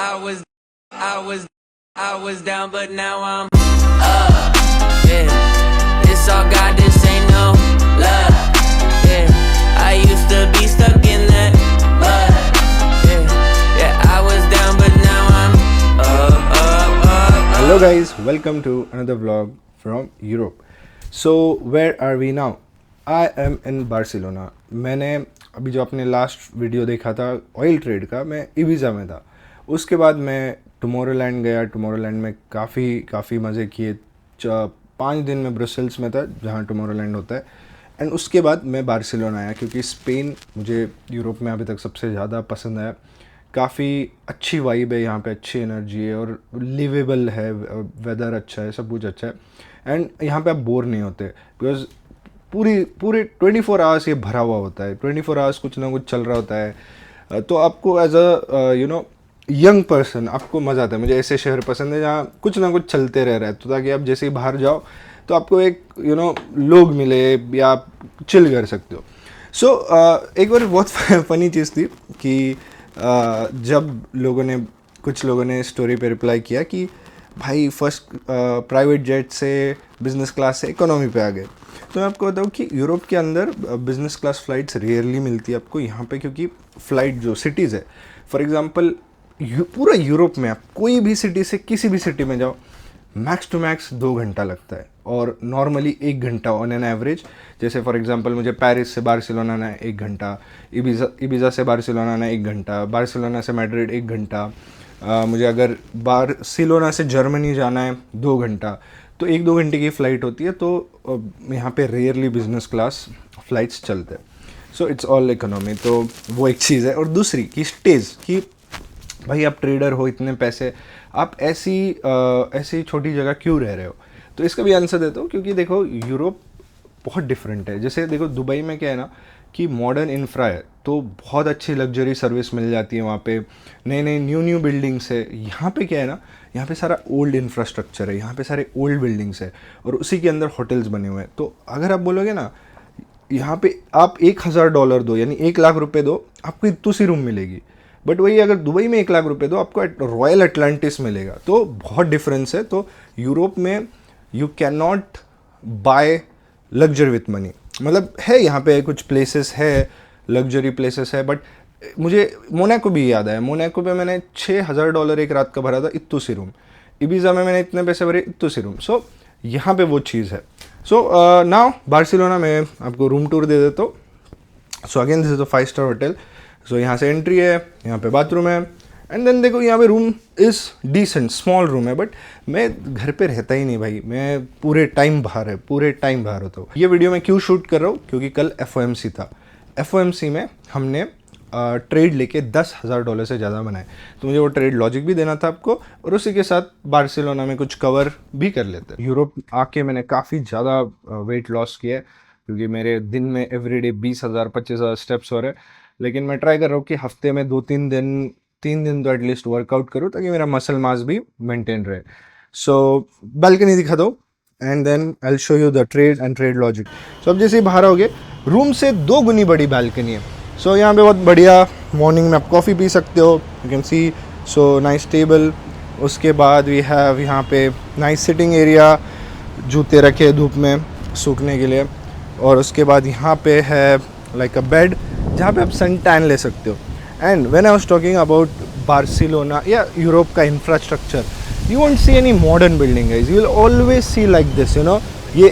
I was down, but now I'm up. Yeah, it's all God. This ain't no love. Yeah, I used to be stuck in that mud. Yeah, I was down, but now I'm up. Hello guys, welcome to another vlog from Europe. So where are we now? I am in Barcelona. मैंने अभी जो अपने last video देखा था oil trade का, मैं Ibiza में था. उसके बाद मैं टुमारोलैंड गया. टुमारोलैंड में काफ़ी मज़े किए. 5 दिन में ब्रसेल्स में था जहाँ टुमारोलैंड होता है. एंड उसके बाद मैं बार्सिलोना आया क्योंकि स्पेन मुझे यूरोप में अभी तक सबसे ज़्यादा पसंद आया. काफ़ी अच्छी वाइब है यहाँ पे, अच्छी एनर्जी है और लिवेबल है. वेदर अच्छा है, सब कुछ अच्छा है. एंड यहाँ पे आप बोर नहीं होते बिकॉज पूरे 24 आवर्स ये भरा हुआ होता है. 24 आवर्स कुछ ना कुछ चल रहा होता है. तो आपको एज अ यंग पर्सन आपको मज़ा आता है. मुझे ऐसे शहर पसंद है जहाँ कुछ ना कुछ चलते रह रहा है, तो ताकि आप जैसे ही बाहर जाओ तो आपको एक लोग मिले या आप चिल कर सकते हो. सो एक बार बहुत फ़नी चीज़ थी कि जब कुछ लोगों ने स्टोरी पे रिप्लाई किया कि भाई फर्स्ट प्राइवेट जेट से बिज़नेस क्लास से इकोनॉमी पे आ गए. तो मैं आपको बताऊँ कि यूरोप के अंदर बिज़नेस क्लास फ़्लाइट्स रेयरली मिलती है आपको यहाँ पे, क्योंकि फ़्लाइट जो सिटीज़ है, फॉर एग्ज़ाम्पल पूरा यूरोप में आप कोई भी सिटी से किसी भी सिटी में जाओ, मैक्स टू मैक्स 2 घंटा लगता है और नॉर्मली 1 घंटा ऑन एन एवरेज. जैसे फॉर एग्जांपल मुझे पेरिस से बार्सिलोना आना है 1 घंटा, इबिजा से बार्सिलोना आना है 1 घंटा, बार्सिलोना से मैड्रिड 1 घंटा, मुझे अगर बार्सिलोना से जर्मनी जाना है 2 घंटा. तो 1-2 घंटे की फ़्लाइट होती है. तो यहाँ पे रेयरली बिज़नेस क्लास फ़्लाइट्स चलते हैं. So it's all economy. तो वो एक चीज़ है. और दूसरी कि स्टेज कि भाई आप ट्रेडर हो, इतने पैसे, आप ऐसी छोटी जगह क्यों रह रहे हो. तो इसका भी आंसर देता हूँ क्योंकि देखो यूरोप बहुत डिफरेंट है. जैसे देखो दुबई में क्या है ना कि मॉडर्न इंफ्रा है, तो बहुत अच्छी लग्जरी सर्विस मिल जाती है वहाँ पे. नई न्यू बिल्डिंग्स है. यहाँ पे क्या है ना, यहाँ पे सारा ओल्ड इंफ्रास्ट्रक्चर है, यहाँ पे सारे ओल्ड बिल्डिंग्स है और उसी के अंदर होटल्स बने हुए हैं. तो अगर आप बोलोगे ना यहाँ पे आप $1,000 दो, यानी 1 लाख रुपये दो, आपको इतनी सी रूम मिलेगी. बट वही अगर दुबई में 1 लाख रुपये दो, आपको रॉयल अटलांटिस मिलेगा. तो बहुत डिफरेंस है. तो यूरोप में you can not buy luxury with money. मतलब है यहाँ पे कुछ प्लेसेस है, लग्जरी प्लेसेस है. बट मुझे मोनाको भी याद आया. मोनाको पे मैंने $6,000 एक रात का भरा था, इतनी सी रूम. इबिजा में मैंने इतने पैसे भरे, इतनी सी रूम. सो यहाँ पे वो चीज़ है. सो नाउ बार्सिलोना में आपको रूम टूर दे देता हूँ. So again this is a 5 star hotel. So यहाँ से एंट्री है, यहाँ पे बाथरूम है. एंड देन देखो यहाँ पे room is decent, small room है. बट मैं घर पे रहता ही नहीं भाई, मैं पूरे टाइम बाहर होता हूँ. ये वीडियो मैं क्यों शूट कर रहा हूँ, क्योंकि कल FOMC था. FOMC में हमने ट्रेड लेके $10,000 से ज़्यादा बनाए. तो मुझे वो ट्रेड लॉजिक भी देना था आपको, और उसी के साथ बार्सिलोना में कुछ कवर भी कर लेते हैं. यूरोप आके मैंने काफ़ी ज़्यादा वेट लॉस किया है, क्योंकि मेरे दिन में एवरीडे 20,000 25,000 स्टेप्स हो रहे हैं. लेकिन मैं ट्राई कर रहा हूँ कि हफ्ते में 3 दिन तो एटलीस्ट वर्कआउट करूँ, ताकि मेरा मसल मास भी मेंटेन रहे. सो बालकनी दिखा दो and then I will show you the trade and trade logic. So अब जैसे ही बाहर आओगे, रूम से 2 गुनी बड़ी बालकनी है. सो यहाँ पे बहुत बढ़िया मॉर्निंग में आप कॉफ़ी पी सकते हो. You can see. So nice table. उसके बाद वी हैव यहाँ पे नाइस सिटिंग एरिया, जूते रखे धूप में सूखने के लिए. और उसके बाद यहाँ पे है लाइक अ बेड जहाँ पे आप सन टैन ले सकते हो. And when I was talking about Barcelona या यूरोप का infrastructure, you won't see any modern building guys, you will always see like this. ये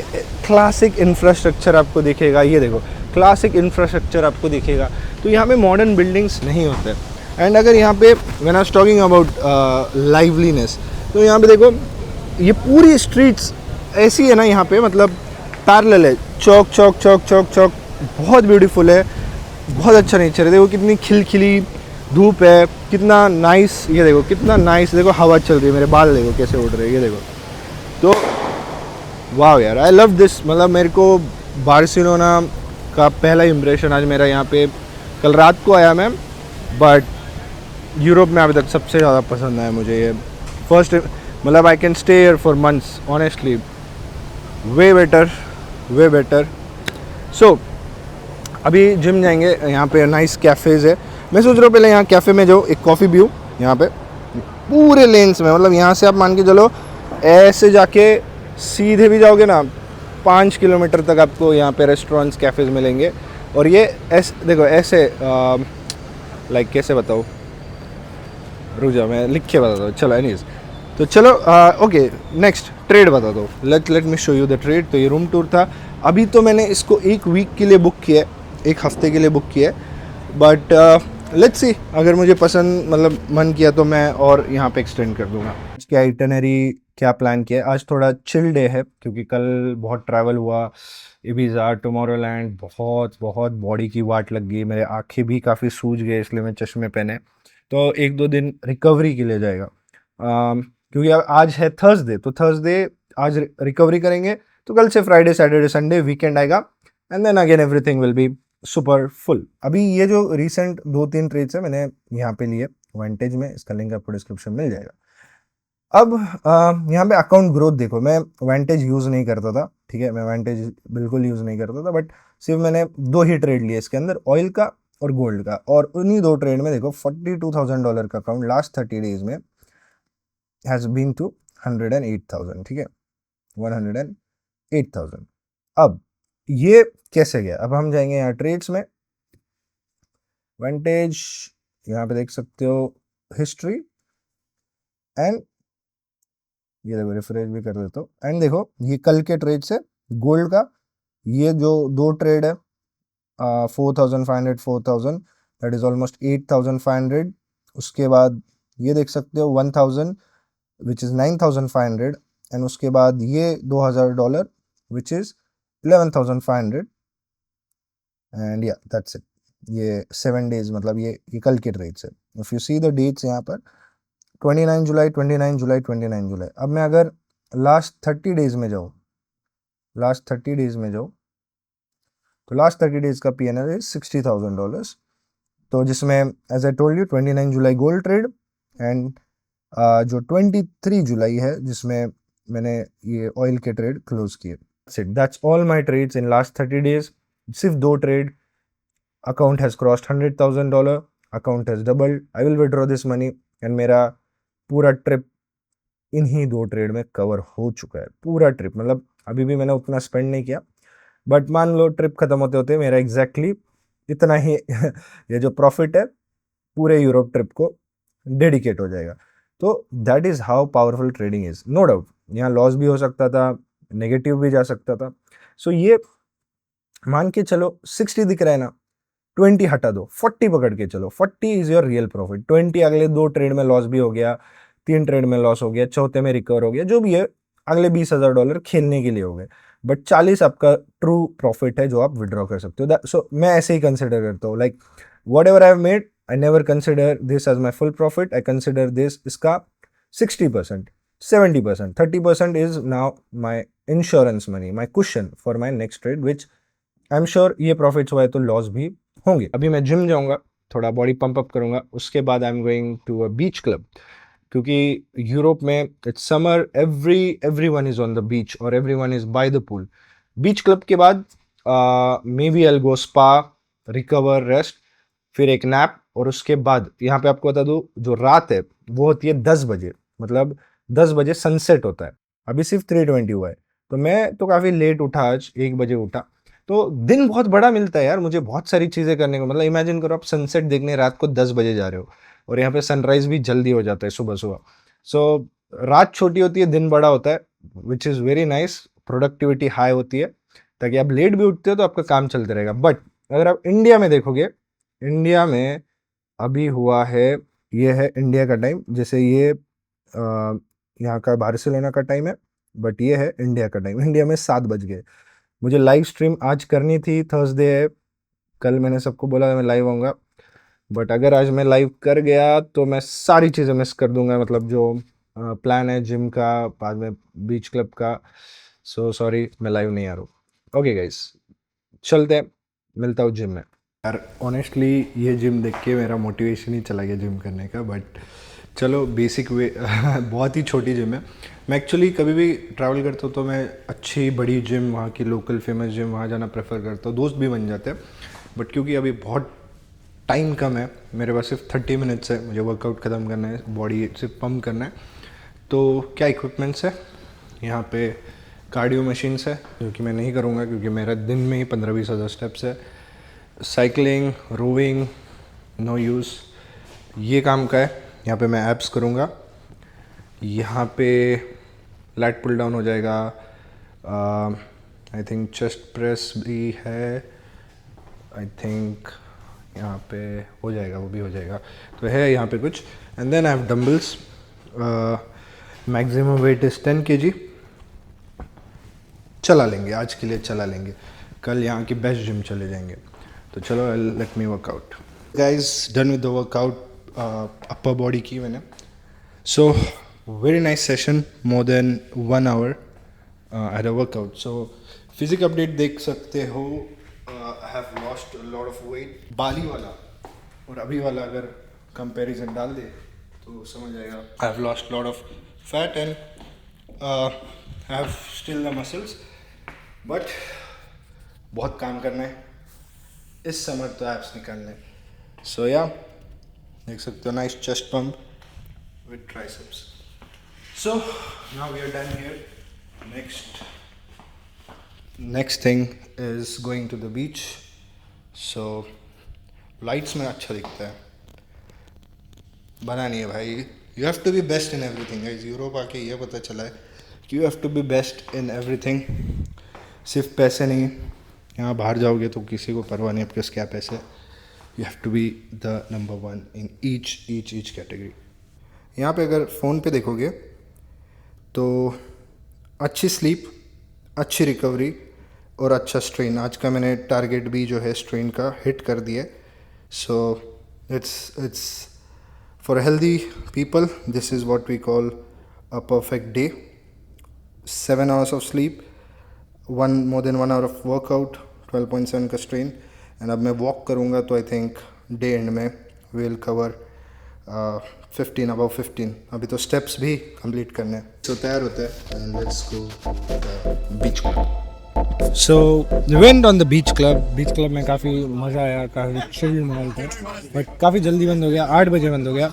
क्लासिक इंफ्रास्ट्रक्चर आपको दिखेगा. ये देखो क्लासिक इंफ्रास्ट्रक्चर आपको दिखेगा. तो यहाँ पे मॉडर्न बिल्डिंग्स नहीं होते. एंड अगर यहाँ पे when I was talking about liveliness, तो यहाँ पे देखो ये पूरी स्ट्रीट्स ऐसी है ना यहाँ पे, मतलब पैरेलल है. चौक बहुत ब्यूटीफुल है, बहुत अच्छा नेचर है. देखो कितनी खिलखिली धूप है, कितना नाइस. ये देखो कितना नाइस, देखो हवा चल रही है, मेरे बाल देखो कैसे उड़ रहे हैं, ये देखो. तो वाह यार, आई लव दिस. मतलब मेरे को बार्सिलोना का पहला इम्प्रेशन आज मेरा यहाँ पे, कल रात को आया मैं, बट यूरोप में अभी तक सबसे ज़्यादा पसंद आया मुझे ये. फर्स्ट मतलब I can stay here for months honestly. Way better. So अभी जिम जाएंगे. यहाँ पे नाइस कैफ़ेज़ है. मैं सोच रहा हूँ पहले यहाँ कैफ़े में जाऊँ, एक कॉफ़ी पीऊँ यहाँ पे. पूरे लेन्स में, मतलब यहाँ से आप मान के चलो ऐसे जाके सीधे भी जाओगे ना 5 किलोमीटर तक आपको यहाँ पे रेस्टोरेंट्स कैफ़ेज़ मिलेंगे। और ये ऐसे देखो ऐसे लाइक कैसे बताऊँ, रुक जाओ मैं लिख के बताता हूँ। चलो एनीज, तो चलो ओके नेक्स्ट ट्रेड बता दो। Let me show you the trade. तो ये रूम टूर था। अभी तो मैंने इसको 1 वीक के लिए बुक किया है, 1 हफ्ते के लिए बुक किया है, बट लेट्स सी, अगर मुझे पसंद मतलब मन किया तो मैं और यहाँ पे एक्सटेंड कर दूँगा। क्या आइटनरी क्या प्लान किया है, आज थोड़ा चिल डे है क्योंकि कल बहुत ट्रैवल हुआ, इबिजा, टुमारोलैंड, बहुत बहुत बॉडी की वाट लग गई, मेरे आँखें भी काफ़ी सूज गए इसलिए मैं चश्मे पहने। तो 1-2 दिन रिकवरी के लिए जाएगा, क्योंकि आज है थर्सडे, तो थर्सडे आज रिकवरी करेंगे, तो कल से फ्राइडे सैटरडे संडे वीकेंड आएगा and then again everything will be super full. अभी ये जो रिसेंट 2-3 ट्रेड्स है मैंने यहाँ पे लिए वांटेज में, इसका लिंक आपको डिस्क्रिप्शन मिल जाएगा। अब यहाँ पे अकाउंट ग्रोथ देखो, मैं वांटेज यूज़ नहीं करता था, ठीक है, मैं वांटेज बिल्कुल यूज़ नहीं करता था, बट सिर्फ मैंने 2 ही ट्रेड लिए इसके अंदर, ऑयल का और गोल्ड का, और उन्हीं 2 ट्रेड में देखो $42,000 का अकाउंट लास्ट 30 डेज में हैज़ बीन टू 108,000, ठीक है, 108,000। अब ये कैसे गया, अब हम जाएंगे यहाँ ट्रेड्स में, वांटेज, यहाँ पे देख सकते हो हिस्ट्री, एंड ये देखो रिफ्रेश भी कर देता हूँ, एंड देखो ये कल के ट्रेड से गोल्ड का ये जो 2 ट्रेड है 4,500 4,000, दैट इज ऑलमोस्ट 8,500। उसके बाद ये देख सकते हो 1,000 विच इज़ 9,500, एंड उसके बाद ये $2,000 विच इज़ 11,500, एंड या दैट्स इट। ये 7 डेज, मतलब ये कल के ट्रेड्स है। If you see the dates यहाँ पर 29 जुलाई 29 जुलाई 29 जुलाई। अब मैं अगर लास्ट 30 डेज में जाऊँ, तो लास्ट 30 डेज का PNL इज $60,000, तो जिसमें एज आई टोल्ड यू 29 जुलाई गोल्ड ट्रेड, एंड जो 23 जुलाई है जिसमें मैंने ये ऑयल के ट्रेड क्लोज किए। That's all my trades in last 30 days, सिर्फ 2 trade, account has crossed $100,000, account has doubled, I will withdraw this money, and मेरा पूरा ट्रिप इन्हीं 2 ट्रेड में कवर हो चुका है, पूरा ट्रिप। मतलब अभी भी मैंने उतना स्पेंड नहीं किया, बट मान लो ट्रिप खत्म होते होते मेरा एग्जैक्टली इतना ही ये जो प्रॉफिट है पूरे यूरोप ट्रिप को डेडिकेट हो जाएगा। तो that is how powerful trading is. No doubt यहाँ लॉस भी हो सकता था, नेगेटिव भी जा सकता था। सो ये मान के चलो 60 दिख रहा है ना, 20 हटा दो, 40 पकड़ के चलो, 40 इज योर रियल प्रॉफिट। 20 अगले 2 ट्रेड में लॉस भी हो गया, 3 ट्रेड में लॉस हो गया, चौथे में रिकवर हो गया, जो भी है अगले $20,000 खेलने के लिए हो गए, बट 40 आपका ट्रू प्रॉफिट है जो आप विड्रॉ कर सकते हो। सो मैं ऐसे ही कंसिडर करता हूँ, like whatever I have made, I never consider this as my full profit, I consider this इसका 60%, 70%, 30% is now my insurance money, my cushion for my next trade, which I am sure ये profits हुआ है तो loss भी होंगे। अभी मैं gym जाऊंगा, थोड़ा बॉडी पंप अप करूंगा, उसके बाद I am going to a beach club, क्योंकि यूरोप में it's summer, everyone is on the beach और everyone is by the pool. Beach club के बाद maybe I go spa, recover, rest, फिर एक नैप, और उसके बाद यहाँ पे आपको बता दूँ जो रात है वो होती है 10 बजे, मतलब 10 बजे सनसेट होता है। अभी सिर्फ 3:20 हुआ है, तो मैं तो काफ़ी लेट उठा, आज 1 बजे उठा, तो दिन बहुत बड़ा मिलता है यार मुझे, बहुत सारी चीज़ें करने को। मतलब इमेजिन करो आप सनसेट देखने रात को 10 बजे जा रहे हो, और यहाँ पे सनराइज भी जल्दी हो जाता है सुबह सुबह। सो रात छोटी होती है, दिन बड़ा होता है, which is very nice, productivity high होती है, ताकि आप लेट भी उठते हो तो आपका काम चलते रहेगा। बट अगर आप इंडिया में देखोगे, इंडिया में अभी हुआ है, ये है इंडिया का टाइम, जैसे ये यहाँ का बार्सिलोना का टाइम है, बट ये है इंडिया का टाइम, इंडिया में 7 बज गए। मुझे लाइव स्ट्रीम आज करनी थी, थर्सडे है, कल मैंने सबको बोला मैं लाइव आऊँगा, बट अगर आज मैं लाइव कर गया तो मैं सारी चीज़ें मिस कर दूंगा, मतलब जो प्लान है जिम का, बाद में बीच क्लब का। सो सॉरी, मैं लाइव नहीं आ रहा हूँ। ओके गाइस, चलते हैं, मिलता हूँ जिम में। यार ऑनेस्टली ये जिम देख के मेरा मोटिवेशन ही चला गया जिम करने का, बट चलो बेसिक वे बहुत ही छोटी जिम है। मैं एक्चुअली कभी भी ट्रैवल करता हूँ तो मैं अच्छी बड़ी जिम, वहाँ की लोकल फेमस जिम, वहाँ जाना प्रेफर करता हूँ, दोस्त भी बन जाते हैं। बट क्योंकि अभी बहुत टाइम कम है, मेरे पास सिर्फ 30 मिनट्स है, मुझे वर्कआउट ख़त्म करना है, बॉडी सिर्फ पम्प करना है। तो क्या इक्विपमेंट्स है यहाँ पे? कार्डियो मशीन्स है जो कि मैं नहीं करूँगा क्योंकि मेरा दिन में ही 15-20 हज़ार स्टेप्स है। साइकिलिंग, रोविंग, नो यूज़, ये काम का है। यहाँ पे मैं एब्स करूँगा, यहाँ पे लैट पुल डाउन हो जाएगा, आई थिंक चेस्ट प्रेस भी है, आई थिंक यहाँ पे हो जाएगा, वो भी हो जाएगा। तो है यहाँ पे कुछ। And then I have dumbbells, maximum weight is 10 kg। चला लेंगे, आज के लिए चला लेंगे, कल यहाँ की बेस्ट जिम चले जाएंगे। तो चलो, let me workout. Guys, done with the workout, upper body की मैंने। So very nice session, more than 1 hour at a workout. So physique update देख सकते हो, I have lost a lot of weight. Bali वाला और अभी वाला अगर कंपैरिजन डाल दे तो समझ आएगा। आई have lost lot of fat and I have still the muscles, but बहुत काम करना है इस समर, तो एब्स निकालने। सो या देख सकते हो, nice chest pump with triceps. So now we are done here. Next thing is going to the beach. So lights में अच्छा दिखता है, बना नहीं है भाई। You have to be best in everything guys. Europe आके ये पता चला है कि you have to be best in everything. सिर्फ पैसे नहीं, यहाँ बाहर जाओगे तो किसी को परवाह नहीं आपके क्या पैसे। You have to be the number 1 in each category. यहाँ पे अगर फ़ोन पे देखोगे तो अच्छी स्लीप, अच्छी रिकवरी और अच्छा स्ट्रेन। आज का मैंने टारगेट भी जो है स्ट्रेन का हिट कर दिया। So it's for healthy people, this is what we call a perfect day. 7 hours of sleep, more than 1 hour of workout, 12.7 का स्ट्रेन। एंड अब मैं वॉक करूँगा तो आई थिंक डे एंड में विल कवर 15, अबाउ 15। अभी तो steps भी complete करने हैं। तो तैयार होता है and let's go beach club. So went on the beach club में काफ़ी मज़ा आया, काफ़ी चिल माहौल था, बट काफ़ी जल्दी बंद हो गया, 8 बजे बंद हो गया।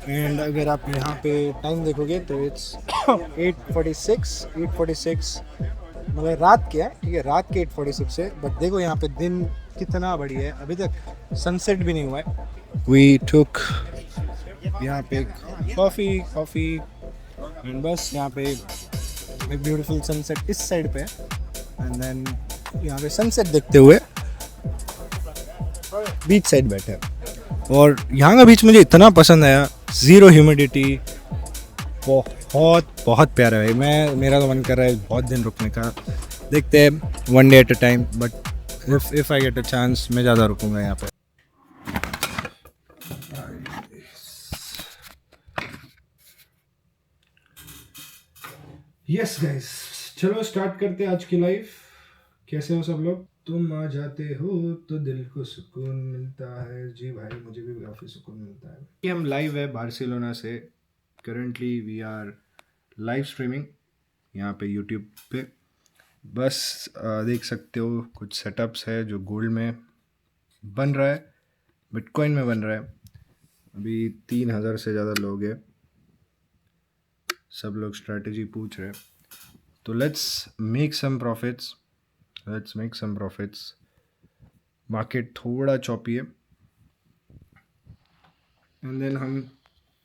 एंड अगर आप यहाँ पे टाइम देखोगे तो इट्स 8:46 मतलब रात के है, ठीक है, रात के 8:46 है। बट देखो यहाँ पे दिन कितना बढ़िया है, अभी तक सनसेट भी नहीं हुआ है। वी टुक यहाँ पे कॉफ़ी एंड बस यहाँ पे एक ब्यूटीफुल सनसेट इस साइड पे है। एंड देन यहाँ पे सनसेट देखते हुए बीच साइड बैठे हैं। और यहाँ का बीच मुझे इतना पसंद आया, ज़ीरो ह्यूमिडिटी, बहुत प्यारा है। मेरा तो मन कर रहा है बहुत दिन रुकने का। देखते हैं, 1 day at a time, but if I get a chance मैं ज़्यादा रुकूँगा यहाँ पे। यस गाइस, चलो स्टार्ट करते हैं आज की लाइफ। कैसे हो सब लोग? तुम आ जाते हो तो दिल को सुकून मिलता है। जी भाई, मुझे भी काफ़ी सुकून मिलता है। ये हम लाइव है बार्सिलोना से। Currently we are live streaming यहाँ पे यूट्यूब पे। बस देख सकते हो कुछ सेटअप्स है जो गोल्ड में बन रहा है, बिटकॉइन में बन रहा है। अभी 3000 से ज़्यादा लोग हैं, सब लोग स्ट्रैटेजी पूछ रहे हैं। तो let's make some profits. Market थोड़ा चॉपी है एंड देन हम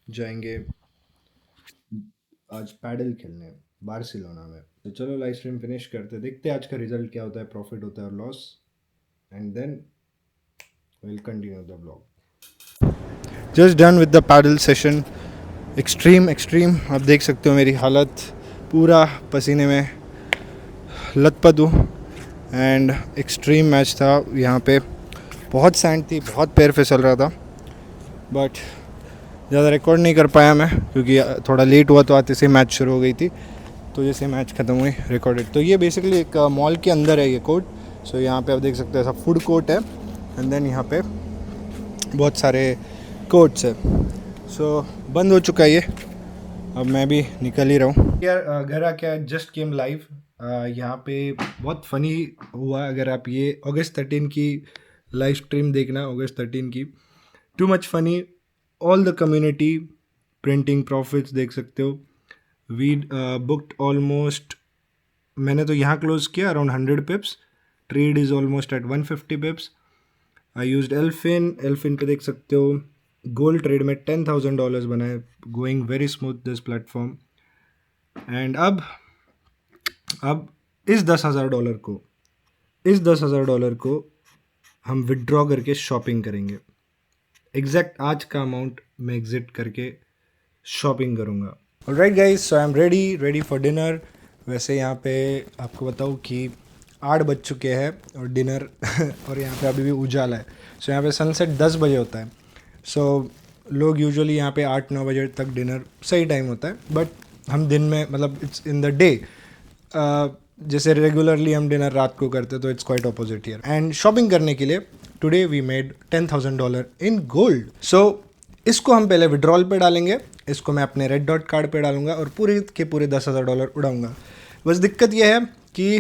जाएंगे आज पैडल खेलने बार्सिलोना में। तो चलो लाइव स्ट्रीम फिनिश करते, देखते हैं आज का रिजल्ट क्या होता है, प्रॉफिट होता है और loss, and then we'll continue the vlog. Just done with the paddle session. Extreme आप देख सकते हो मेरी हालत, पूरा पसीने में लथपथ हूँ। एंड एक्सट्रीम मैच था यहाँ पे, बहुत सैंड थी, बहुत पैर फिसल रहा था, बट ज़्यादा रिकॉर्ड नहीं कर पाया मैं क्योंकि थोड़ा लेट हुआ तो आते से मैच शुरू हो गई थी। तो जैसे मैच ख़त्म हुई रिकॉर्डेड। तो ये बेसिकली एक मॉल के अंदर है ये कोर्ट। सो यहाँ पे आप देख सकते हो ऐसा फूड कोर्ट है एंड देन यहाँ पे बहुत सारे कोर्ट्स है। सो बंद हो चुका है ये, अब मैं भी निकल ही रहा हूँ यार। घर आके जस्ट केम लाइव। यहाँ पे बहुत फ़नी हुआ, अगर आप ये अगस्त 13 की लाइव स्ट्रीम देखना, अगस्त 13 की, too much funny, all the community printing profits देख सकते हो. वी बुकड ऑलमोस्ट, मैंने तो यहाँ क्लोज किया around 100 pips. Trade is almost at 150 pips. I used एल्फिन पे देख सकते हो गोल्ड ट्रेड में $10,000 बनाए. Going very smooth this platform. And अब इस $10,000 को हम विड्रॉ करके शॉपिंग करेंगे. एग्जैक्ट आज का अमाउंट मैं एग्जिट करके शॉपिंग करूँगा. Alright guys, so I am ready for dinner. वैसे यहाँ पे आपको बताऊँ कि 8 बज चुके हैं और डिनर और यहाँ पे अभी भी उजाला है. सो यहाँ पे सनसेट 10 बजे होता है. सो लोग यूजुअली यहाँ पे 8-9 बजे तक डिनर सही टाइम होता है. बट हम दिन में, मतलब इट्स इन द डे, जैसे रेगुलरली हम डिनर रात को करते तो it's quite opposite here. And shopping करने के लिए today we made $10,000 in gold. So इसको हम पहले विड्रॉल पे डालेंगे. इसको मैं अपने रेड डॉट कार्ड पे डालूंगा और पूरे के पूरे $10,000 उड़ाऊंगा. बस दिक्कत यह है कि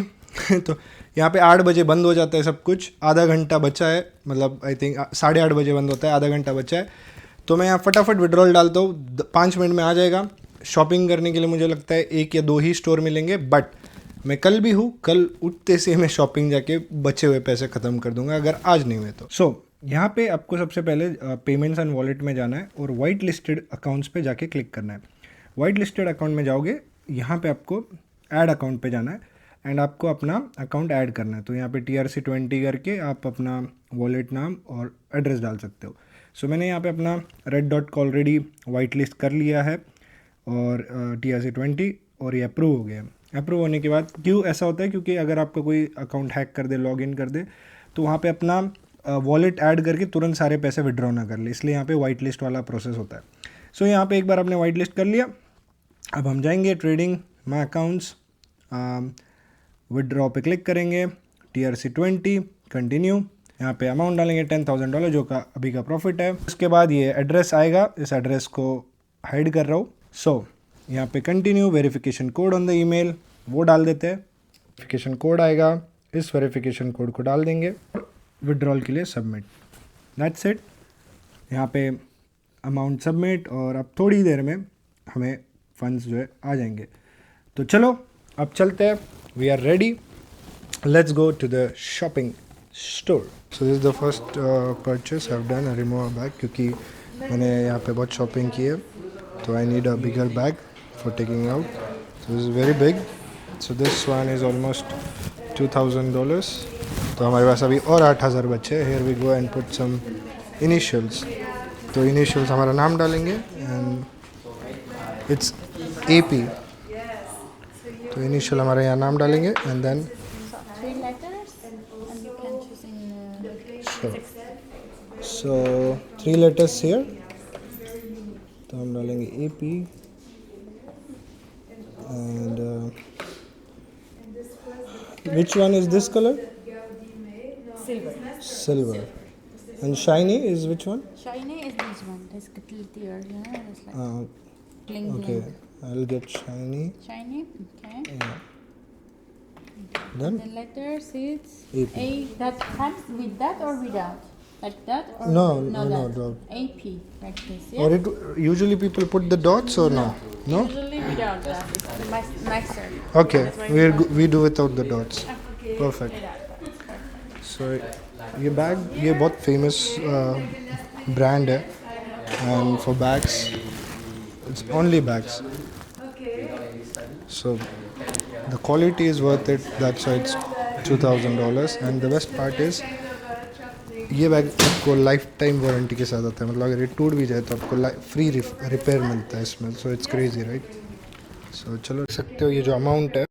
तो यहाँ पे 8 बजे बंद हो जाता है सब कुछ. आधा घंटा बचा है, मतलब आई थिंक 8:30 बजे बंद होता है. आधा घंटा बचा है तो मैं यहाँ फटाफट विड्रॉल डालता हूँ. 5 मिनट में आ जाएगा. शॉपिंग करने के लिए मुझे लगता है 1 या 2 ही स्टोर मिलेंगे. बट मैं कल भी हूँ, कल उठते से मैं शॉपिंग जाके बचे हुए पैसे ख़त्म कर दूंगा अगर आज नहीं हुए तो. सो यहाँ पे आपको सबसे पहले पेमेंट्स एंड वॉलेट में जाना है और वाइट लिस्टेड अकाउंट्स पे जाके क्लिक करना है. वाइट लिस्टेड अकाउंट में जाओगे, यहाँ पे आपको ऐड अकाउंट पे जाना है एंड आपको अपना अकाउंट ऐड करना है. तो यहाँ पे TRC20 करके आप अपना वॉलेट नाम और एड्रेस डाल सकते हो. सो मैंने यहाँ पे अपना रेड डॉट को ऑलरेडी वाइट लिस्ट कर लिया है और TRC20, और ये अप्रूव हो गया. अप्रूव होने के बाद क्यों ऐसा होता है, क्योंकि अगर आपका कोई अकाउंट हैक कर दे, लॉगिन कर दे, तो वहाँ पे अपना वॉलेट ऐड करके तुरंत सारे पैसे विड्रॉ ना कर ले, इसलिए यहाँ पे वाइट लिस्ट वाला प्रोसेस होता है. सो यहाँ पे एक बार आपने वाइट लिस्ट कर लिया. अब हम जाएंगे ट्रेडिंग माई अकाउंट्स, विड्रॉ पे क्लिक करेंगे, TRC20 कंटिन्यू. यहाँ पे अमाउंट डालेंगे $10,000 जो का अभी का प्रॉफिट है. उसके बाद ये एड्रेस आएगा, इस एड्रेस को हाइड कर रहा हूँ. सो यहाँ पे continue, verification code on the email वो डाल देते हैं. वेरिफिकेशन कोड आएगा, इस वेरिफिकेशन कोड को डाल देंगे. विड्रॉल के लिए सबमिट. That's it. यहाँ पे अमाउंट सबमिट और अब थोड़ी देर में हमें फंड्स जो है आ जाएंगे. तो चलो अब चलते हैं. We are ready. Let's go to the shopping store. So this is the first purchase I have done. I remove bag क्योंकि मैंने यहाँ पे बहुत शॉपिंग की है, तो I need a bigger bag for taking out. So this is very big. So this one is almost $2,000. तो हमारे पास अभी और 8,000 बचे. Here we go and put some initials. तो इनिशियल्स हमारा नाम डालेंगे एंड इट्स AP. तो इनिशियल हमारे यहाँ नाम डालेंगे and then 3 letters and you can choose in sure. So 3 letters here. तो हम डालेंगे AP and which one is this color? Silver. And shiny is which one? shiny is this one. This little tear, you know, it's like bling Okay, bling. I'll get shiny. Shiny, okay. Yeah. Then The letters it's AP. A. That comes with that or without? Like that or No, no no, that? dot. AP, like this, Or yeah? it usually people put the dots or no? No? Usually without that. It's nicer. Okay, we do without the dots. Perfect. So ये bag ये बहुत famous brand है and for bags it's only bags. So the quality is worth it. That's why it's $2,000. And the best part is ये bag आपको life time warranty के साथ आता है. मतलब अगर ये टूट भी जाए तो आपको फ्री रिपेयर मिलता है इसमें. So it's crazy right. So चलो देख सकते हो ये जो अमाउंट है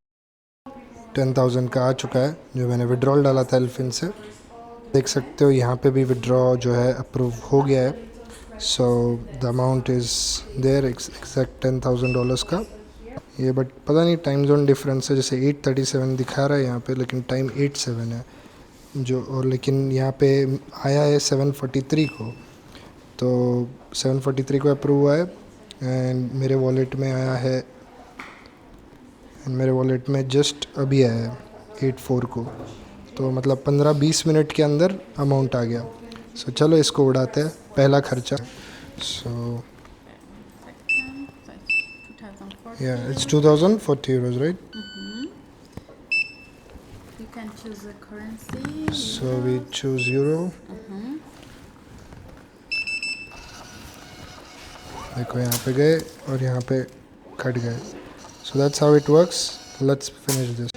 10,000 का आ चुका है जो मैंने विड्रॉल डाला था एल्फिन से. देख सकते हो यहाँ पे भी विड्रॉ जो है अप्रूव हो गया है. So the amount is there exact $10,000 का. ये बट पता नहीं टाइम जोन डिफरेंस है, जैसे 8:37 दिखा रहा है यहाँ पे लेकिन टाइम 8:07 है जो. और लेकिन यहाँ पे आया है 7:43 को. तो 7:43 को अप्रूव हुआ है एंड मेरे वॉलेट में आया है, मेरे वॉलेट में जस्ट अभी आया है 8:04 को. तो मतलब 15-20 मिनट के अंदर अमाउंट आ गया. सो चलो इसको उड़ाते हैं, पहला खर्चा. सो या it's 2040 euros, right? You can choose a currency. So we choose euro. देखो यहाँ पे गए और यहाँ पे कट गए. So that's how it works. Let's finish this.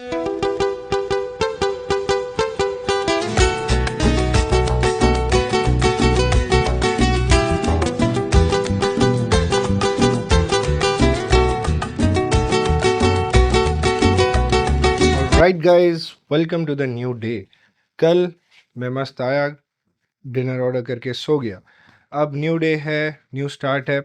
Alright guys, welcome to the new day. कल मैं मस्त आया, डिनर ऑर्डर करके सो गया. अब न्यू डे है, न्यू स्टार्ट है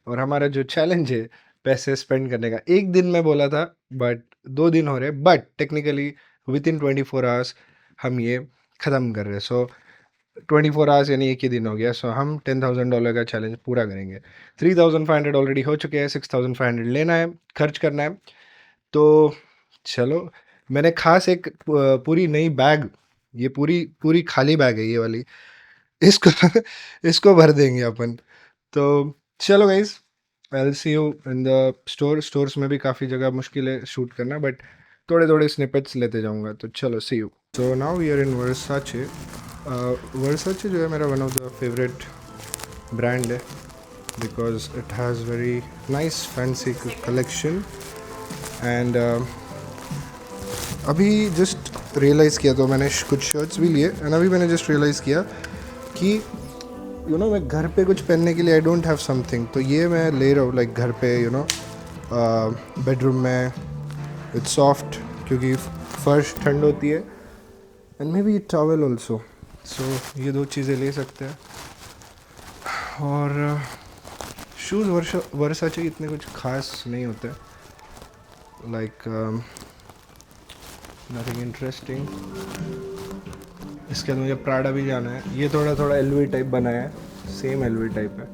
और हमारा जो चैलेंज है पैसे स्पेंड करने का. एक दिन मैं बोला था बट 2 दिन हो रहे, but technically with in 24 hours हम ये ख़त्म कर रहे हैं. सो 24 आवर्स यानी एक ही दिन हो गया. सो हम $10,000 का चैलेंज पूरा करेंगे. 3,500 ऑलरेडी हो चुके हैं, 6,500 लेना है, खर्च करना है. तो चलो, मैंने खास एक पूरी नई बैग, ये पूरी खाली बैग है ये वाली, इसको भर देंगे अपन. तो चलो guys, I will see you in the stores में भी काफ़ी जगह मुश्किल है शूट करना, बट थोड़े स्निपेट्स लेते जाऊंगा. तो चलो, see you. So now we are in Versace. Versace जो है मेरा one of the favourite brand है, because it has very nice fancy collection. And अभी जस्ट रियलाइज़ किया, तो मैंने कुछ शर्ट्स भी लिए, एंड अभी मैंने जस्ट रियलाइज़ किया कि मैं घर पे कुछ पहनने के लिए आई डोंट हैव समथिंग. तो ये मैं ले रहा हूँ लाइक घर पे, बेडरूम में. इट्स सॉफ्ट क्योंकि फर्श ठंड होती है, and maybe towel also. So ये 2 चीज़ें ले सकते हैं. और शूज़ वर्साचे इतने कुछ खास नहीं होते, लाइक नथिंग इंटरेस्टिंग. इसके बाद मुझे प्राडा भी जाना है. ये थोड़ा एलवी टाइप बनाया है, सेम एलवी टाइप है,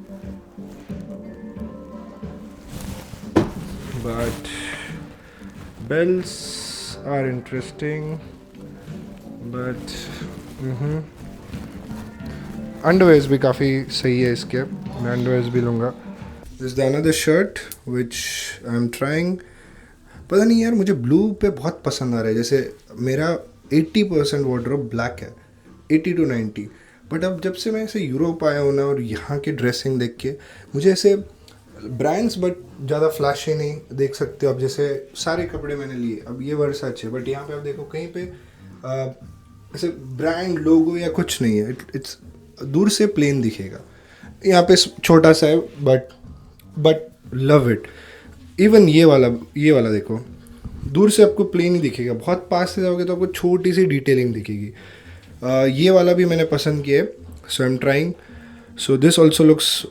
but bells are interesting. But underwears भी काफ़ी सही है इसके, मैं अंडरवेयर्स भी लूँगा. This is another shirt which I am trying. पता नहीं यार, मुझे ब्लू पे बहुत पसंद आ रहा है. जैसे मेरा 80% वार्डरोब ब्लैक है, 80 to 90. बट अब जब से मैं ऐसे यूरोप आया हूँ ना, और यहाँ की ड्रेसिंग देख के मुझे ऐसे ब्रांड्स बट ज़्यादा फ्लैशी नहीं, देख सकते हो आप. जैसे सारे कपड़े मैंने लिए, अब ये वर्साचे, बट यहाँ पे आप देखो कहीं पे ऐसे ब्रांड लोगो या कुछ नहीं है. इट्स दूर से प्लेन दिखेगा. यहाँ पे छोटा सा है, बट लव इट. इवन ये वाला देखो, दूर से आपको प्लेन ही दिखेगा, बहुत पास से जाओगे तो आपको छोटी सी डिटेलिंग दिखेगी. ये वाला भी मैंने पसंद किया है. So I am trying. So this also looks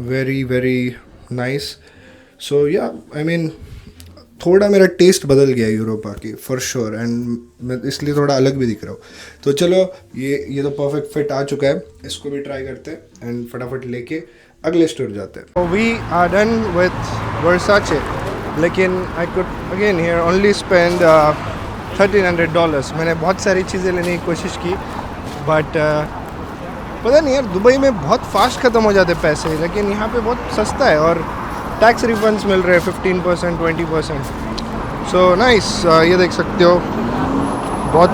very nice. So yeah I mean थोड़ा मेरा टेस्ट बदल गया यूरोप आके, फॉर श्योर, एंड मैं इसलिए थोड़ा अलग भी दिख रहा हूँ. तो चलो, ये तो परफेक्ट फिट आ चुका है, इसको भी ट्राई करते हैं एंड फटाफट लेके अगले स्टोर जाते हैं. वी आर डन विथ वर्साचे, लेकिन I could again here only spend $1,300. मैंने बहुत सारी चीज़ें लेने की कोशिश की, बट पता नहीं यार, दुबई में बहुत फास्ट ख़त्म हो जाते पैसे, लेकिन यहाँ पे बहुत सस्ता है और टैक्स रिफंड्स मिल रहे हैं 15%, 20%. So nice. ये देख सकते हो, बहुत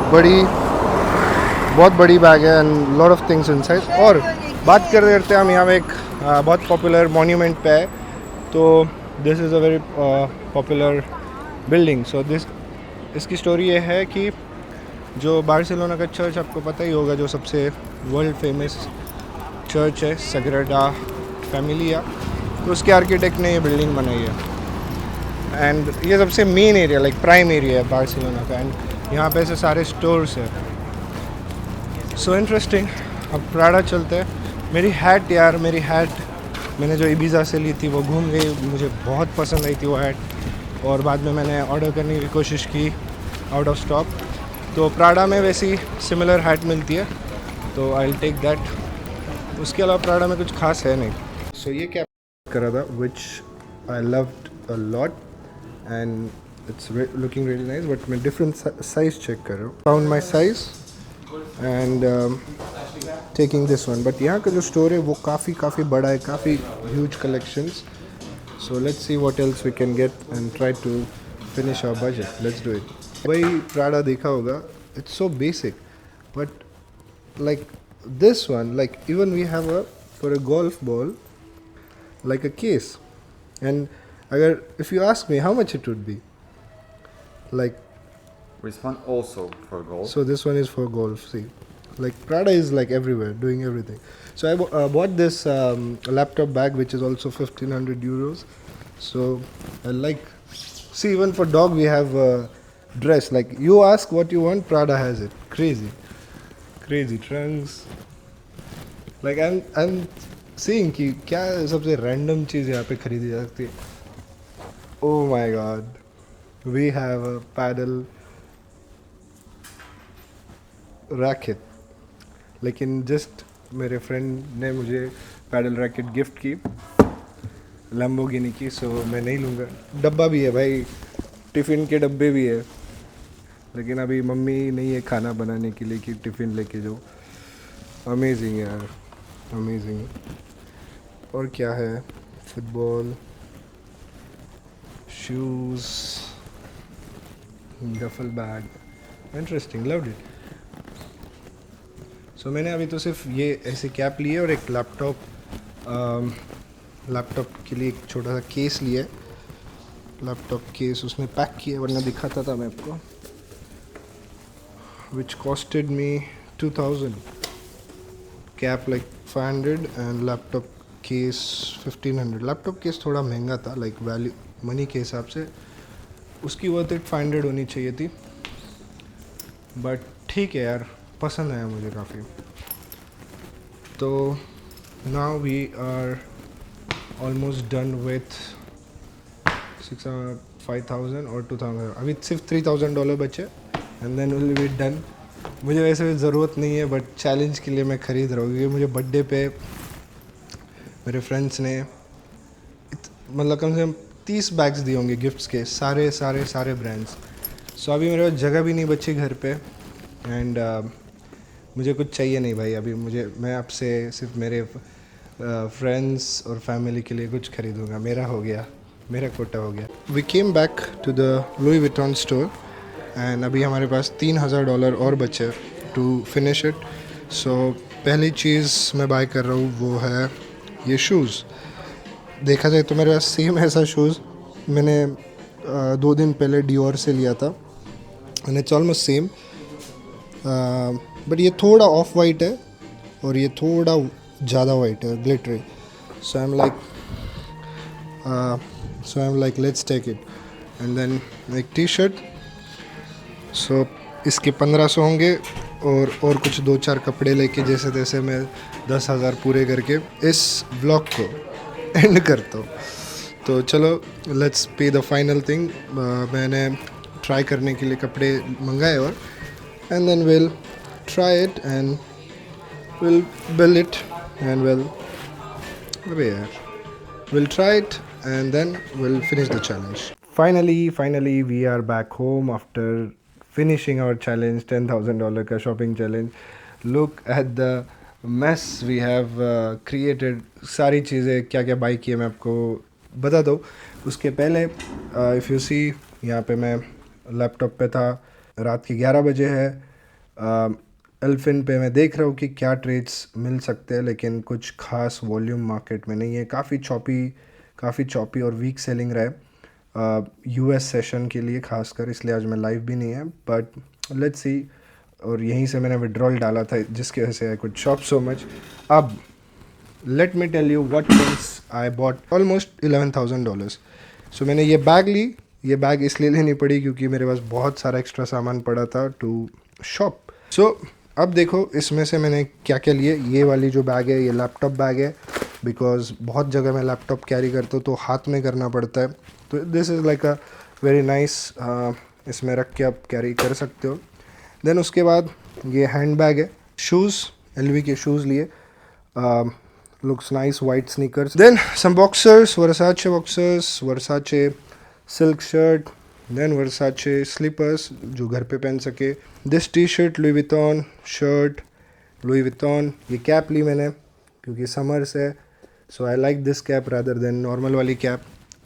बड़ी बैग है and lot of things inside. और बात करते हम यहाँ पे एक बहुत पॉपुलर मॉन्यूमेंट पे है. तो this is a very popular building. So इसकी स्टोरी ये है कि जो बार्सिलोना का चर्च आपको पता ही होगा, जो सबसे वर्ल्ड फेमस चर्च है, सग्राडा फैमिलिया, तो उसके आर्किटेक्ट ने ये बिल्डिंग बनाई है. एंड ये सबसे main area, like prime area है बार्सिलोना का, एंड यहाँ पे ऐसे सारे स्टोर्स है. So interesting. अब प्राडा चलते हैं. मेरी हैट मैंने जो इबीज़ा से ली थी वो घूम गई, मुझे बहुत पसंद आई थी वो हैट, और बाद में मैंने ऑर्डर करने की कोशिश की, आउट ऑफ स्टॉक. तो प्राडा में वैसी सिमिलर हैट मिलती है, तो आई विल टेक दैट. उसके अलावा प्राडा में कुछ खास है नहीं. सो ये क्या कर रहा था, which I loved a lot, and it's looking really nice, but मैं डिफरेंट साइज़ चेक कर रहा हूँ. Found my size, and taking this one, but यहाँ का जो स्टोर है वो काफ़ी बड़ा है, काफ़ी huge collections. So let's see what else we can get and try to finish our budget. Let's do it. वही प्राडा देखा होगा, it's so basic, but like this one, like even we have a for a golf ball like a case, and agar if you ask me how much it would be, like Which one also for golf? so this one is for golf. See, like Prada is like everywhere doing everything. So I bought this laptop bag which is also 1500 euros. So I like, see, even for dog we have dress, like you ask what you want, Prada has it. Crazy trunks. Like I'm seeing कि क्या सबसे random चीज़ यहाँ पे खरीदी जा सकती है. Oh my God, we have a paddle racket. लेकिन just मेरे friend ने मुझे paddle racket gift की, Lamborghini की, so मैं नहीं लूँगा. डब्बा भी है भाई, टिफ़िन के डब्बे भी है, लेकिन अभी मम्मी नहीं है खाना बनाने के लिए कि टिफ़िन लेके जाओ. अमेजिंग यार, अमेजिंग. और क्या है, football, shoes, duffel bag, interesting, loved it. So मैंने अभी तो सिर्फ ये ऐसे कैप लिए और एक लैपटॉप के लिए एक छोटा सा केस लिया है. लैपटॉप केस उसने पैक किया, वरना दिखाता था मैं आपको. which costed me 2000. Cap like 500 and laptop case 1500. Laptop case थोड़ा महंगा था, like वैल्यू मनी के हिसाब से उसकी वर्थ इट 500 होनी चाहिए थी, बट ठीक है यार, पसंद आया मुझे काफ़ी. तो now we are almost done with 5000 और 2000. अभी सिर्फ $3000 बचे and then will be done. मुझे वैसे भी ज़रूरत नहीं है, बट चैलेंज के लिए मैं ख़रीद रहा हूँ, क्योंकि मुझे बर्थडे पे मेरे फ्रेंड्स ने मतलब कम से कम 30 बैग्स दिए होंगे गिफ्ट्स के, सारे ब्रांड्स. सो अभी मेरे पास जगह भी नहीं बची घर पे, एंड मुझे कुछ चाहिए नहीं भाई अभी. मैं आपसे सिर्फ मेरे फ्रेंड्स और फैमिली के लिए कुछ खरीदूँगा. मेरा हो गया, मेरा कोटा हो गया. We came back to the Louis Vuitton store and अभी हमारे पास $3000 और बचे टू फिनिश इट. सो पहली चीज़ मैं बाय कर रहा हूँ वो है ये शूज़. देखा जाए तो मेरे पास सेम ऐसा शूज़ मैंने 2 दिन पहले डियोर से लिया था, and it's almost same, but ये थोड़ा ऑफ वाइट है और ये थोड़ा ज़्यादा वाइट है, glittery. So I am like let's take it. And then एक टी शर्ट. सो इसके 1500 होंगे, और कुछ 2-4 कपड़े लेके जैसे तैसे मैं 10,000 पूरे करके इस व्लॉग को एंड करता हूँ. तो चलो let's pay the final thing. मैंने ट्राई करने के लिए कपड़े मंगाए, और and then will try it and will bill it and will try it and then will finish the challenge. Finally, we are back home after finishing our challenge, $10,000 का shopping challenge. Look at the mess we have created. सारी चीज़ें क्या क्या by की है मैं आपको बता दूँ. उसके पहले if you see, यहाँ पे मैं लैपटॉप पे था, रात के 11 बजे है. एल्फिन पे मैं देख रहा हूँ कि क्या ट्रेड्स मिल सकते हैं, लेकिन कुछ खास वॉल्यूम मार्केट में नहीं है. काफ़ी चॉपी और वीक सेलिंग रहा है US सेशन के लिए खासकर, इसलिए आज मैं लाइव भी नहीं है, बट लेट्स सी. और यहीं से मैंने विड्रॉल डाला था, जिसकी वजह से I could shop so much. अब let me tell you what things I bought. Almost $11,000. So मैंने ये बैग ली. ये बैग इसलिए लेनी पड़ी क्योंकि मेरे पास बहुत सारा एक्स्ट्रा सामान पड़ा था टू शॉप. सो अब देखो इसमें से मैंने क्या क्या लिए. ये वाली जो बैग है ये लैपटॉप बैग है, बिकॉज बहुत जगह मैं लैपटॉप कैरी करता हूँ तो हाथ में करना पड़ता है. तो this is like a very nice, इसमें रख के आप कैरी कर सकते हो. देन उसके बाद ये हैंड बैग है. शूज़, LV के शूज़ लिए, looks nice, white sneakers. Then some boxers, Versace boxers, Versace silk shirt, then Versace slippers जो घर पे पहन सके. This t-shirt, Louis Vuitton shirt, Louis Vuitton, ये कैप ली मैंने क्योंकि समर्स है, so I like this cap rather than normal वाली कैप।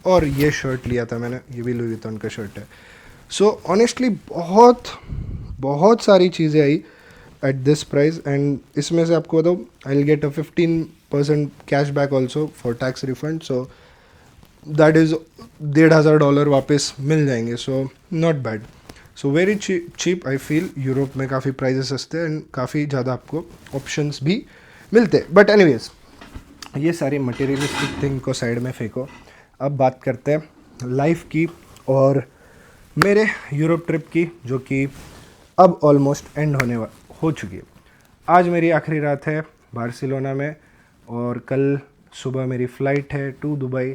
और ये शर्ट लिया था मैंने, ये भी लुई विटॉन का शर्ट है। सो ऑनेस्टली बहुत सारी चीज़ें आई एट दिस प्राइस, एंड इसमें से आपको बताऊँ I will get a 15% cash back also for tax refund, so that is $1,500 वापस मिल जाएंगे, so not bad. So very cheap I feel. Europe में काफ़ी प्राइजेस सस्ते हैं एंड काफ़ी ज़्यादा आपको ऑप्शंस भी मिलते हैं। बट एनीवेज, ये सारी मटेरियलिस्टिक थिंग को साइड में फेंको, अब बात करते हैं लाइफ की और मेरे यूरोप ट्रिप की, जो कि अब ऑलमोस्ट एंड हो चुकी है। आज मेरी आखिरी रात है बार्सिलोना में और कल सुबह मेरी फ़्लाइट है टू दुबई।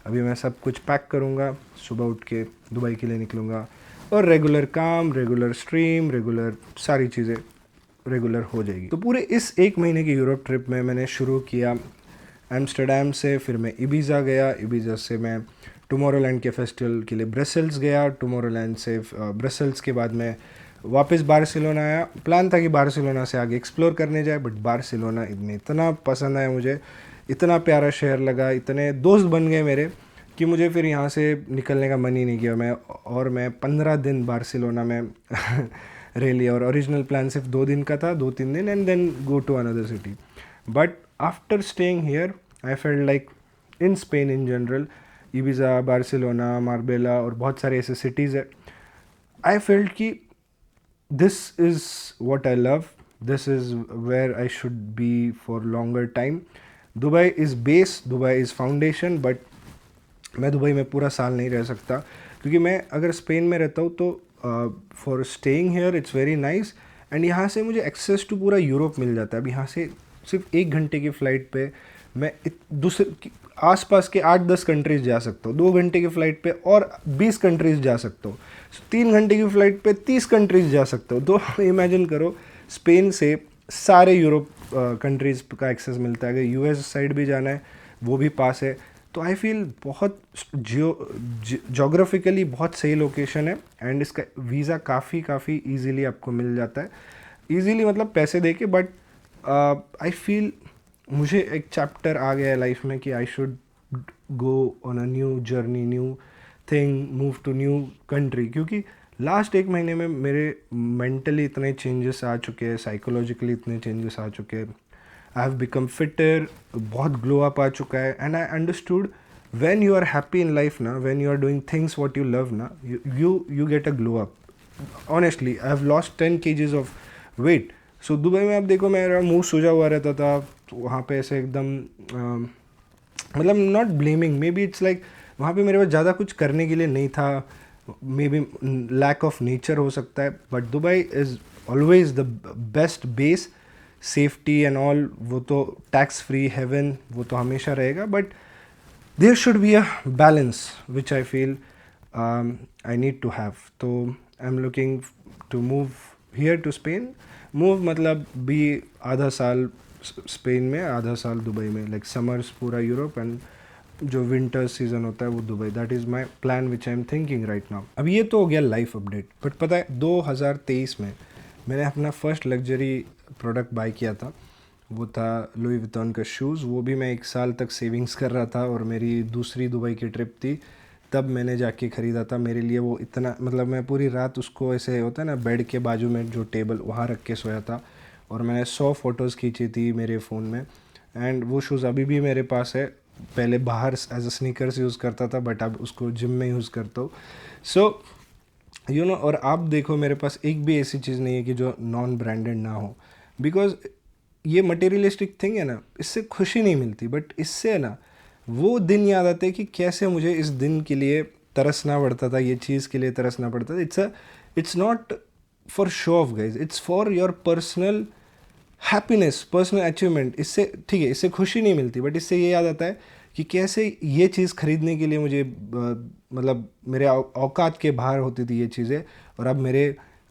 अभी मैं सब कुछ पैक करूँगा, सुबह उठ के दुबई के लिए निकलूँगा और रेगुलर काम, रेगुलर स्ट्रीम, रेगुलर सारी चीज़ें रेगुलर हो जाएगी। तो पूरे इस एक महीने की यूरोप ट्रिप में मैंने शुरू किया एम्स्टर्डम से, फिर मैं इबीज़ा गया, इबीज़ा से मैं टुमारोलैंड के फेस्टिवल के लिए ब्रसेल्स गया, टुमारोलैंड से ब्रसेल्स के बाद मैं वापस बार्सिलोना आया। प्लान था कि बार्सिलोना से आगे एक्सप्लोर करने जाए, बट बार्सिलोना इतना पसंद आया मुझे, इतना प्यारा शहर लगा, इतने दोस्त बन गए मेरे कि मुझे फिर यहाँ से निकलने का मन ही नहीं किया। मैं 15 दिन बार्सिलोना में रह लिया और ओरिजिनल प्लान सिर्फ 2 दिन का था, 2-3 दिन, and then go to another city. But after staying here I felt like in Spain in general, Ibiza, Barcelona, Marbella और बहुत सारे ऐसे सिटीज़ है, आई फेल्ट कि this is what I love, this is where I should be for longer time. Dubai is base, Dubai is foundation, but मैं Dubai में पूरा साल नहीं रह सकता क्योंकि मैं अगर स्पेन में रहता हूँ तो for staying hair it's very nice, and यहाँ से मुझे एक्सेस टू पूरा यूरोप मिल जाता है। अब यहाँ से सिर्फ 1 घंटे की फ़्लाइट पे मैं दूसरे आसपास के 8-10 कंट्रीज़ जा सकता हूँ, 2 घंटे की फ़्लाइट पे और 20 कंट्रीज़ जा सकता हूँ, 3 घंटे की फ़्लाइट पे 30 कंट्रीज़ जा सकता हूँ। तो इमेजिन करो, स्पेन से सारे यूरोप कंट्रीज़ का एक्सेस मिलता है। अगर यूएस साइड भी जाना है वो भी पास है, तो आई फील बहुत जोग्राफिकली बहुत सही लोकेशन है, एंड इसका वीज़ा काफ़ी ईजीली आपको मिल जाता है। ईजीली मतलब पैसे दे के, बट आई फील मुझे एक चैप्टर आ गया है लाइफ में कि I should go on a new journey, new thing, move to new country, क्योंकि लास्ट 1 महीने में मेरे मेंटली इतने चेंजेस आ चुके हैं, साइकोलॉजिकली इतने चेंजेस आ चुके हैं, आई हैव बिकम फिटर, बहुत ग्लो अप आ चुका है, and I understood when you are happy in life ना, when you are doing things what you love ना, you get a glow up. Honestly I have lost 10 kgs of weight. So Dubai में आप देखो मेरा मुंह सूजा हुआ रहता था, तो वहाँ पे ऐसे एकदम मतलब not blaming, may be it's like वहाँ पे मेरे पास ज़्यादा कुछ करने के लिए नहीं था, maybe lack of nature हो सकता है, but Dubai is always the best base, safety and all, वो तो टैक्स फ्री हेवन, वो तो हमेशा रहेगा, but there should be a balance which I feel I need to have. तो I am looking to move here to Spain. Move मतलब भी आधा साल स्पेन में, आधा साल दुबई में, लाइक समर्स पूरा यूरोप एंड जो विंटर सीजन होता है वो Dubai. That is my plan which I am thinking right now. अब ये तो हो गया लाइफ अपडेट, बट पता है 2023 में मैंने अपना फर्स्ट लग्जरी प्रोडक्ट बाय किया था, वो था लुई विटॉन का शूज़। वो भी मैं 1 साल तक सेविंग्स कर रहा था और मेरी दूसरी दुबई की ट्रिप थी, तब मैंने जाके ख़रीदा था। मेरे लिए वो इतना, मतलब मैं पूरी रात उसको, ऐसे होता है ना बेड के बाजू में जो टेबल, वहाँ रख के सोया था, और मैंने 100 फ़ोटोज़ खींची थी मेरे फ़ोन में, एंड वो शूज़ अभी भी मेरे पास है। पहले बाहर एज अ स्नीकर्स यूज़ करता था, बट अब उसको जिम में यूज़ करता हूँ। सो यू नो, और आप देखो मेरे पास एक भी ऐसी चीज़ नहीं है कि जो नॉन ब्रांडेड ना हो, बिकॉज ये मटेरियलिस्टिक थिंग है ना, इससे खुशी नहीं मिलती, बट इससे है ना वो दिन याद आते हैं कि कैसे मुझे इस दिन के लिए तरसना पड़ता था, ये चीज़ के लिए तरसना पड़ता था। It's not for show off guys, it's for your personal happiness, personal achievement. इससे ठीक है, इससे खुशी नहीं मिलती, बट इससे ये याद आता है कि कैसे ये चीज़ ख़रीदने के लिए मुझे मतलब मेरे औकात के बाहर होती थी ये चीज़ें, और अब मेरे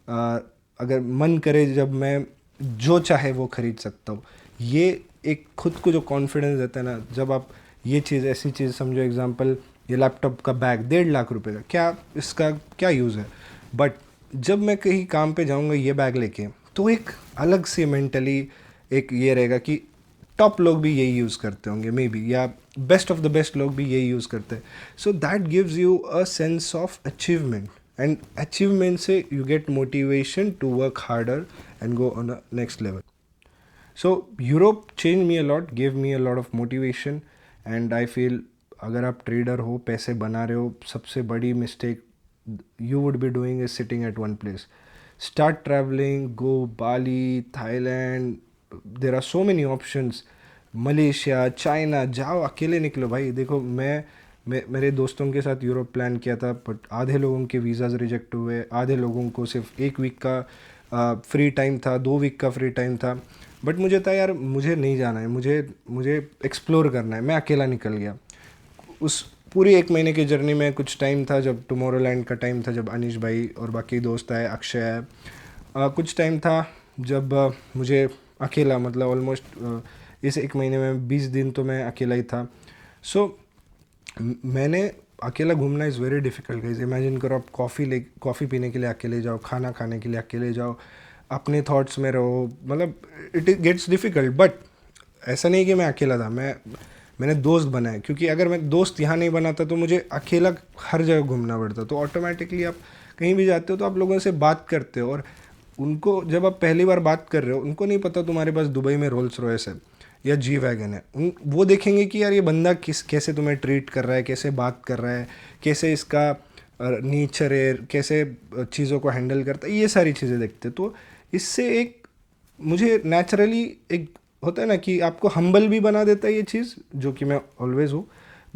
अगर मन करे जब मैं जो चाहे वो ख़रीद सकता हूँ। ये एक खुद को जो कॉन्फिडेंस देता है ना, जब आप ये चीज़, ऐसी चीज़ समझो, एग्जांपल ये लैपटॉप का बैग 1.5 लाख रुपए का, क्या इसका क्या यूज़ है, बट जब मैं कहीं काम पे जाऊँगा ये बैग लेके, तो एक अलग से मेंटली एक ये रहेगा कि टॉप लोग भी यही यूज़ करते होंगे मे बी, या बेस्ट ऑफ द बेस्ट लोग भी यही यूज़ करते हैं. So that gives you a sense of achievement, and achievement से you get motivation to work harder and go on a next level. So Europe changed me a lot, gave me a lot of motivation, and I feel अगर आप trader हो, पैसे बना रहे हो, सबसे बड़ी mistake you would be doing is sitting at one place. Start traveling, go Bali, Thailand, there are so many options. Malaysia, China, जाओ, अकेले निकलो भाई. देखो मैं मेरे दोस्तों के साथ यूरोप प्लान किया था, बट आधे लोगों के वीज़ाज़ रिजेक्ट हुए, आधे लोगों को सिर्फ 1 वीक का फ्री टाइम था, 2 वीक का फ्री टाइम था. बट मुझे था यार मुझे नहीं जाना है, मुझे एक्सप्लोर करना है. मैं अकेला निकल गया. उस पूरी 1 महीने की जर्नी में कुछ टाइम था जब टुमारोलैंड का टाइम था, जब अनीश भाई और बाकी दोस्त आए, अक्षय आए. कुछ टाइम था जब मुझे अकेला, मतलब ऑलमोस्ट इस 1 महीने में 20 दिन तो मैं अकेला ही था. सो मैंने अकेला घूमना is very difficult guys. Imagine करो आप कॉफ़ी पीने के लिए अकेले जाओ, खाना खाने के लिए अकेले जाओ, अपने थॉट्स में रहो, मतलब इट गेट्स डिफ़िकल्ट. बट ऐसा नहीं कि मैं अकेला था, मैंने दोस्त बनाए, क्योंकि अगर मैं दोस्त यहाँ नहीं बनाता तो मुझे अकेला हर जगह घूमना पड़ता. तो ऑटोमेटिकली आप कहीं भी जाते हो तो आप लोगों से बात करते हो, और उनको जब आप पहली बार बात कर रहे हो, उनको नहीं पता तुम्हारे पास दुबई में रोल्स रॉयस है या जी वैगन है. वो देखेंगे कि यार ये बंदा कैसे तुम्हें ट्रीट कर रहा है, कैसे बात कर रहा है, कैसे इसका नेचर है, कैसे चीज़ों को हैंडल करता है, ये सारी चीज़ें देखते. तो इससे एक मुझे नेचुरली एक होता है ना कि आपको हम्बल भी बना देता है ये चीज़, जो कि मैं ऑलवेज़ हूँ.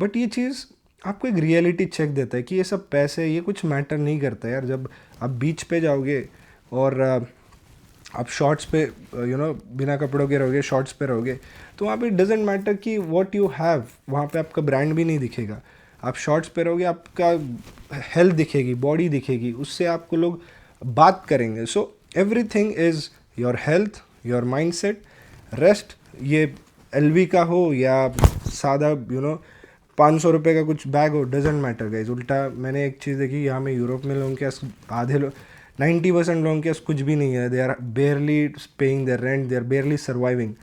बट ये चीज़ आपको एक रियलिटी चेक देता है कि ये सब पैसे ये कुछ मैटर नहीं करता यार. जब आप बीच पे जाओगे और आप शॉर्ट्स पे बिना कपड़ों के रहोगे, शॉर्ट्स पे रहोगे, तो वहाँ पे डजेंट मैटर कि व्हाट यू हैव, वहाँ पे आपका ब्रांड भी नहीं दिखेगा. आप शॉर्ट्स पे रहोगे, आपका हेल्थ दिखेगी, बॉडी दिखेगी, उससे आपको लोग बात करेंगे. So everything is your health, your mindset. Rest ये LV का हो या सादा 500 रुपये का कुछ बैग हो, डजेंट मैटर गाइज. उल्टा मैंने एक चीज़ देखी, यहाँ में यूरोप में लोगों के आधे 90% लोगों के पास कुछ भी नहीं है. They are barely paying their rent, they are barely surviving,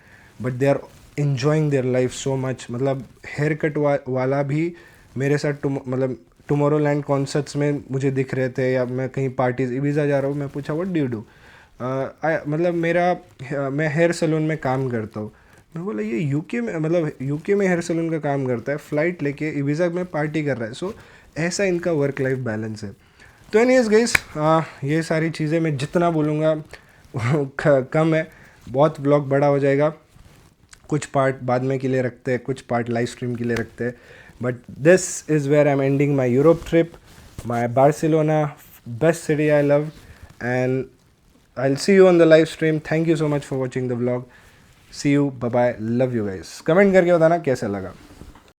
but they are enjoying their life so much. मतलब हेयर कट वाला भी मेरे साथ मतलब टुमारोलैंड कॉन्सर्ट्स में मुझे दिख रहे थे, या मैं कहीं पार्टीज इबिजा जा रहा हूँ, मैं पूछा व्हाट डू यू डू, मतलब मैं हेयर सैलून में काम करता हूँ. मैं बोला ये यूके में, मतलब यूके में हेयर सैलून का काम करता है, फ़्लाइट लेके इबिजा में पार्टी कर रहा है. सो ऐसा इनका वर्क लाइफ बैलेंस है. तो एनीवेज गाइस, ये सारी चीज़ें मैं जितना बोलूँगा कम है. बहुत व्लॉग बड़ा हो जाएगा. कुछ पार्ट बाद में के लिए रखते हैं, कुछ पार्ट लाइव स्ट्रीम के लिए रखते हैं. But this is where I am ending my Europe trip, my Barcelona, best city I love, and I'll see you on the live stream. Thank you so much for watching the vlog. See you. Bye bye. Love you guys. Comment करके बताना कैसा लगा.